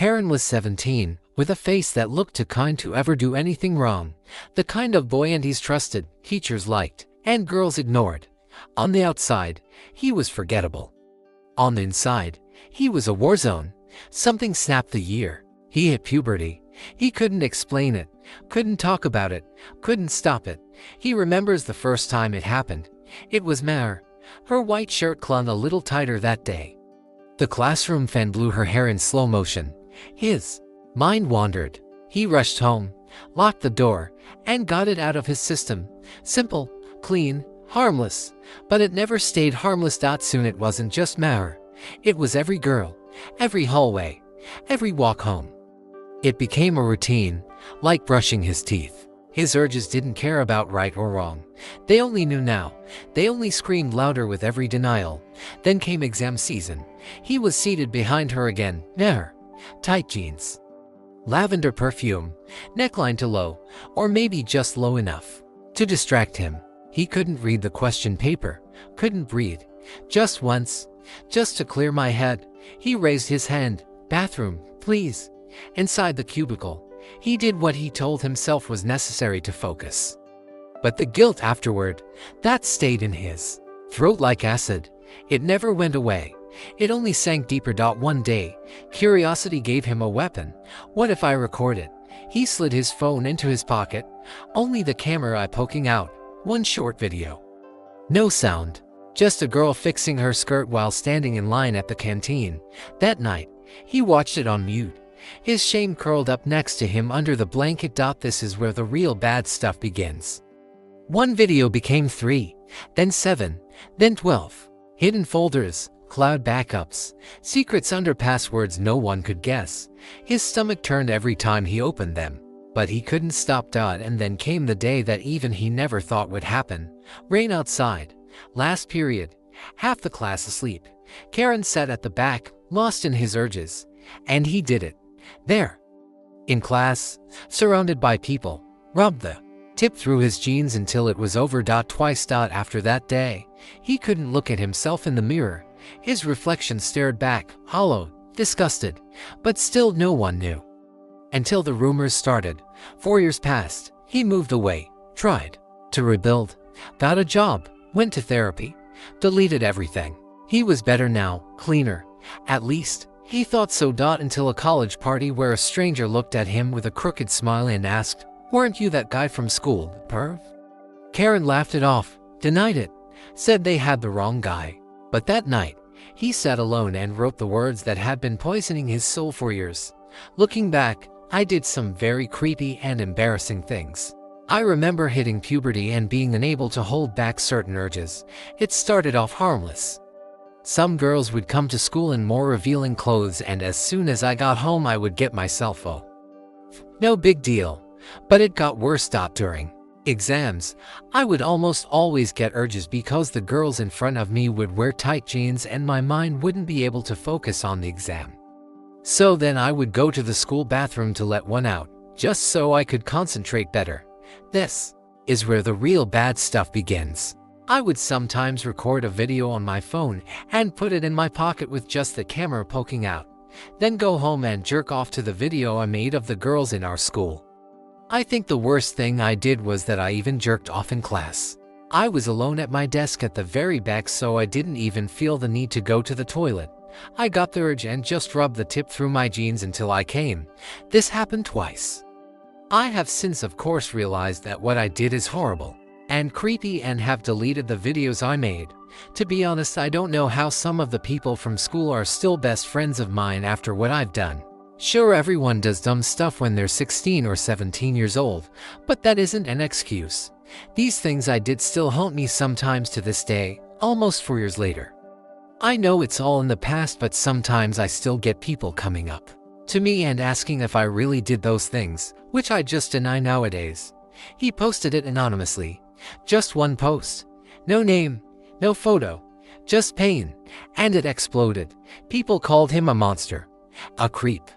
Karen was 17, with a face that looked too kind to ever do anything wrong. The kind of boy aunties trusted, teachers liked, and girls ignored. On the outside, he was forgettable. On the inside, he was a war zone. Something snapped the year. He hit puberty. He couldn't explain it, couldn't talk about it, couldn't stop it. He remembers the first time it happened. It was Mare. Her white shirt clung a little tighter that day. The classroom fan blew her hair in slow motion. His mind wandered. He rushed home, locked the door, and got it out of his system. Simple, clean, harmless. But it never stayed harmless. Soon it wasn't just Mare. It was every girl, every hallway, every walk home. It became a routine, like brushing his teeth. His urges didn't care about right or wrong. They only knew now. They only screamed louder with every denial. Then came exam season. He was seated behind her again. Mare. Tight jeans. Lavender perfume. Neckline too low, or maybe just low enough to distract him. He couldn't read the question paper. Couldn't breathe. Just once. Just to clear my head. He raised his hand. Bathroom, please. Inside the cubicle, he did what he told himself was necessary to focus. But the guilt afterward, that stayed in his throat like acid. It never went away. It only sank deeper. One day, curiosity gave him a weapon. What if I record it? He slid his phone into his pocket, only the camera eye poking out. One short video. No sound. Just a girl fixing her skirt while standing in line at the canteen. That night, he watched it on mute. His shame curled up next to him under the blanket. This is where the real bad stuff begins. One video became 3, then 7, then 12. Hidden folders, cloud backups, secrets under passwords no one could guess. His stomach turned every time he opened them. But he couldn't stop. And then came the day that even he never thought would happen. Rain outside. Last period. Half the class asleep. Karen sat at the back, lost in his urges. And he did it. There. In class, surrounded by people. Rubbed the tip through his jeans until it was over. Twice. After that day, he couldn't look at himself in the mirror. His reflection stared back, hollow, disgusted. But still no one knew. Until the rumors started. 4 years passed. He moved away, tried to rebuild, got a job, went to therapy, deleted everything. He was better now, cleaner. At least, he thought so. Until a college party where a stranger looked at him with a crooked smile and asked, "Weren't you that guy from school, perv?" Karen laughed it off, denied it, said they had the wrong guy. But that night, he sat alone and wrote the words that had been poisoning his soul for years. Looking back, I did some very creepy and embarrassing things. I remember hitting puberty and being unable to hold back certain urges. It started off harmless. Some girls would come to school in more revealing clothes, and as soon as I got home I would get myself no big deal. But it got worse. During exams, I would almost always get urges because the girls in front of me would wear tight jeans and my mind wouldn't be able to focus on the exam. So then I would go to the school bathroom to let one out, just so I could concentrate better. This is where the real bad stuff begins. I would sometimes record a video on my phone and put it in my pocket with just the camera poking out. Then go home and jerk off to the video I made of the girls in our school. I think the worst thing I did was that I even jerked off in class. I was alone at my desk at the very back, so I didn't even feel the need to go to the toilet. I got the urge and just rubbed the tip through my jeans until I came. This happened twice. I have since of course realized that what I did is horrible and creepy and have deleted the videos I made. To be honest, I don't know how some of the people from school are still best friends of mine after what I've done. Sure, everyone does dumb stuff when they're 16 or 17 years old, but that isn't an excuse. These things I did still haunt me sometimes to this day, almost 4 years later. I know it's all in the past, but sometimes I still get people coming up to me and asking if I really did those things, which I just deny nowadays. He posted it anonymously. Just one post. No name, no photo, just pain. And it exploded. People called him a monster, a creep,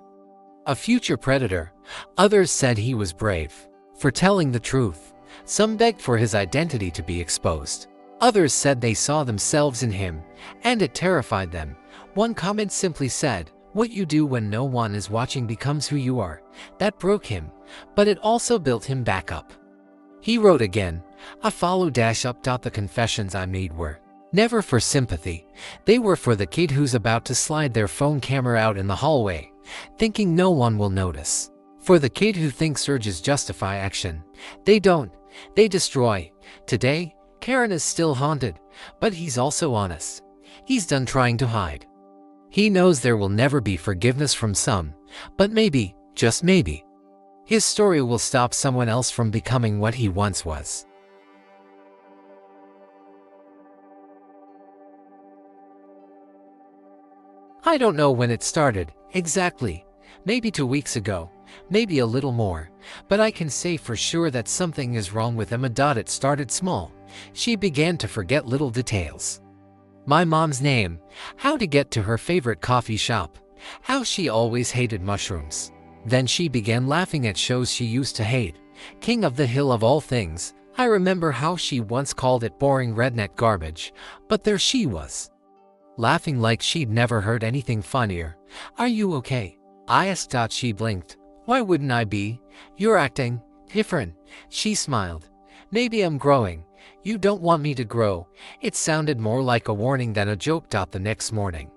a future predator. Others said he was brave for telling the truth. Some begged for his identity to be exposed. Others said they saw themselves in him, and it terrified them. One comment simply said, What you do when no one is watching becomes who you are. That broke him, but it also built him back up. He wrote again. I follow up. The confessions I made were never for sympathy. They were for the kid who's about to slide their phone camera out in the hallway, thinking no one will notice. For the kid who thinks urges justify action. They don't. They destroy. Today, Karen is still haunted, but he's also honest. He's done trying to hide. He knows there will never be forgiveness from some, but maybe, just maybe, his story will stop someone else from becoming what he once was. I don't know when it started, exactly. Maybe 2 weeks ago, maybe a little more, but I can say for sure that something is wrong with Emma. It started small. She began to forget little details. My mom's name, how to get to her favorite coffee shop, how she always hated mushrooms. Then she began laughing at shows she used to hate. King of the Hill of all things. I remember how she once called it boring redneck garbage, but there she was, laughing like she'd never heard anything funnier. Are you okay? I asked. She blinked. Why wouldn't I be? You're acting different. She smiled. Maybe I'm growing. You don't want me to grow. It sounded more like a warning than a joke. The next morning,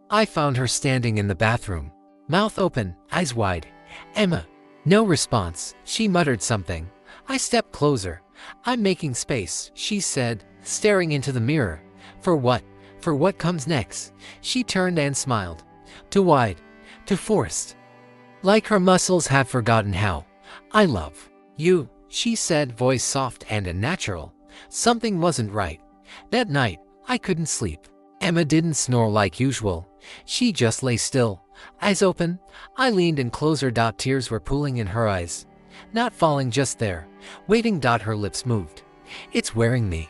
I found her standing in the bathroom, mouth open, eyes wide. Emma. No response. She muttered something. I stepped closer. I'm making space, she said, staring into the mirror. For what? For what comes next? She turned and smiled. Too wide. Too forced. Like her muscles had forgotten how. I love you, she said, voice soft and unnatural. Something wasn't right. That night, I couldn't sleep. Emma didn't snore like usual. She just lay still, eyes open. I leaned in closer. Tears were pooling in her eyes. Not falling, just there, waiting. Her lips moved. It's wearing me.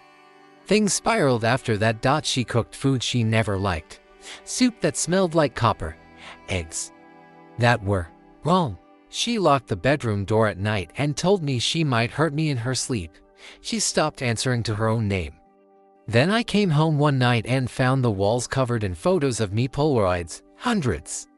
Things spiraled after that. She cooked food she never liked. Soup that smelled like copper. Eggs that were wrong. She locked the bedroom door at night and told me she might hurt me in her sleep. She stopped answering to her own name. Then I came home one night and found the walls covered in photos of me, Polaroids, hundreds.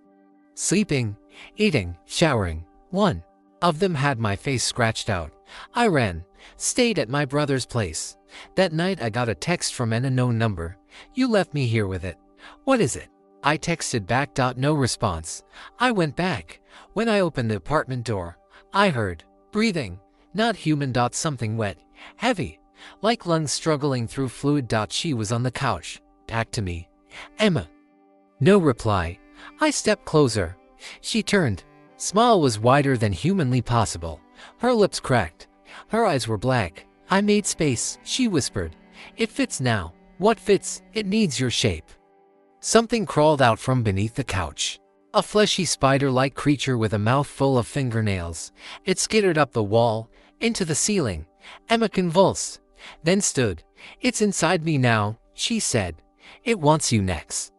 Sleeping, eating, showering. One of them had my face scratched out. I ran, stayed at my brother's place. That night I got a text from an unknown number. You left me here with it. What is it? I texted back. No response. I went back. When I opened the apartment door, I heard breathing. Not human. Something wet, heavy, like lungs struggling through fluid. She was on the couch, back to me. Emma. No reply. I stepped closer. She turned. Smile was wider than humanly possible. Her lips cracked. Her eyes were black. I made space, she whispered. It fits now. What fits? It needs your shape. Something crawled out from beneath the couch. A fleshy spider-like creature with a mouth full of fingernails. It skittered up the wall, into the ceiling. Emma convulsed, then stood. It's inside me now, she said. It wants you next.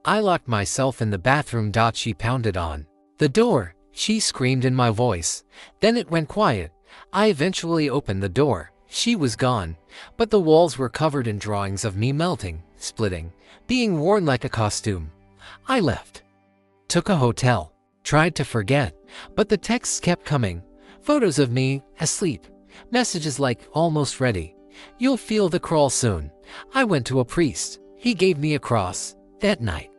I locked myself in the bathroom. She pounded on the door. She screamed in my voice. Then it went quiet. I eventually opened the door. She was gone, but the walls were covered in drawings of me melting, splitting, being worn like a costume. I left. Took a hotel. Tried to forget, but the texts kept coming. Photos of me, asleep. Messages like, almost ready. You'll feel the crawl soon. I went to a priest. He gave me a cross. That night,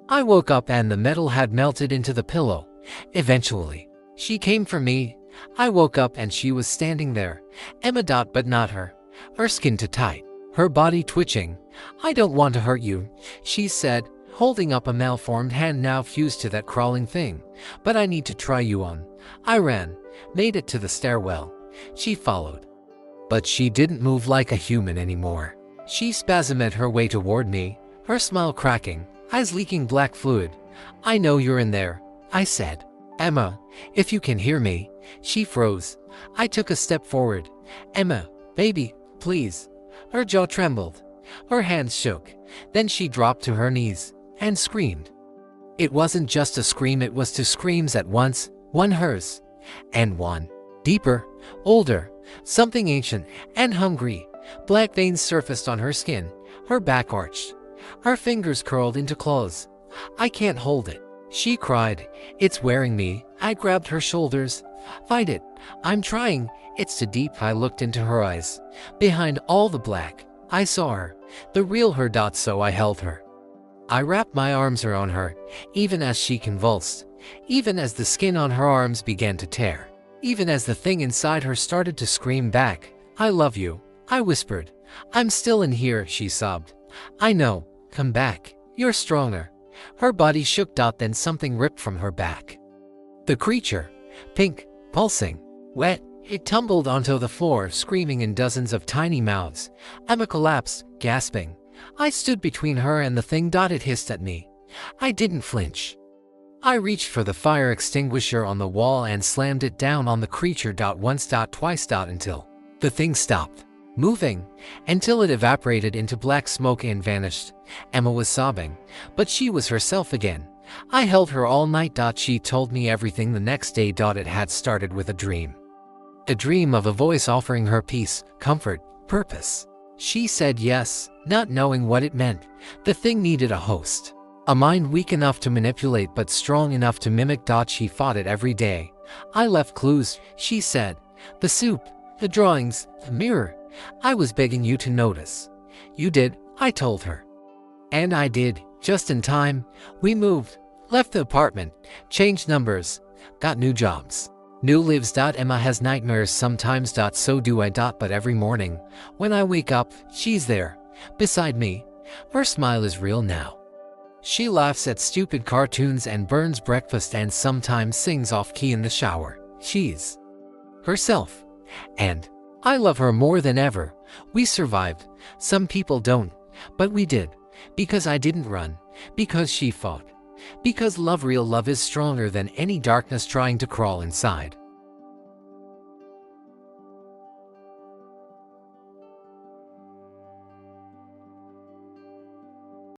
I woke up and the metal had melted into the pillow. Eventually, she came for me. I woke up and she was standing there. Emma. But not her. Her skin too tight. Her body twitching. I don't want to hurt you, she said, holding up a malformed hand now fused to that crawling thing. But I need to try you on. I ran, made it to the stairwell. She followed. But she didn't move like a human anymore. She spasmed her way toward me, her smile cracking, eyes leaking black fluid. I know you're in there, I said. Emma, if you can hear me. She froze. I took a step forward. Emma, baby, please. Her jaw trembled. Her hands shook. Then she dropped to her knees and screamed. It wasn't just a scream, it was two screams at once, one hers, and one deeper, older, something ancient and hungry. Black veins surfaced on her skin, her back arched, her fingers curled into claws. I can't hold it. She cried, "It's wearing me." I grabbed her shoulders. "Fight it. I'm trying." It's too deep. I looked into her eyes. Behind all the black, I saw her, the real her. So I held her. I wrapped my arms around her, even as she convulsed, even as the skin on her arms began to tear, even as the thing inside her started to scream back. "I love you," I whispered. "I'm still in here," she sobbed. "I know. Come back. You're stronger." Her body shook. Then something ripped from her back. The creature, pink, pulsing, wet, it tumbled onto the floor, screaming in dozens of tiny mouths. Emma collapsed, gasping. I stood between her and the thing. It hissed at me. I didn't flinch. I reached for the fire extinguisher on the wall and slammed it down on the creature. Once, twice, until the thing stopped moving, until it evaporated into black smoke and vanished. Emma was sobbing, but she was herself again. I held her all night. She told me everything the next day. It had started with a dream. A dream of a voice offering her peace, comfort, purpose. She said yes, not knowing what it meant. The thing needed a host. A mind weak enough to manipulate but strong enough to mimic. She fought it every day. I left clues, she said. The soup, the drawings, the mirror. I was begging you to notice. You did, I told her. And I did, just in time. We moved, left the apartment, changed numbers, got new jobs, new lives. Emma has nightmares sometimes. So do I. But every morning, when I wake up, she's there, beside me. Her smile is real now. She laughs at stupid cartoons and burns breakfast and sometimes sings off-key in the shower. She's herself. And I love her more than ever. We survived. Some people don't, but we did. Because I didn't run. Because she fought. Because real love is stronger than any darkness trying to crawl inside.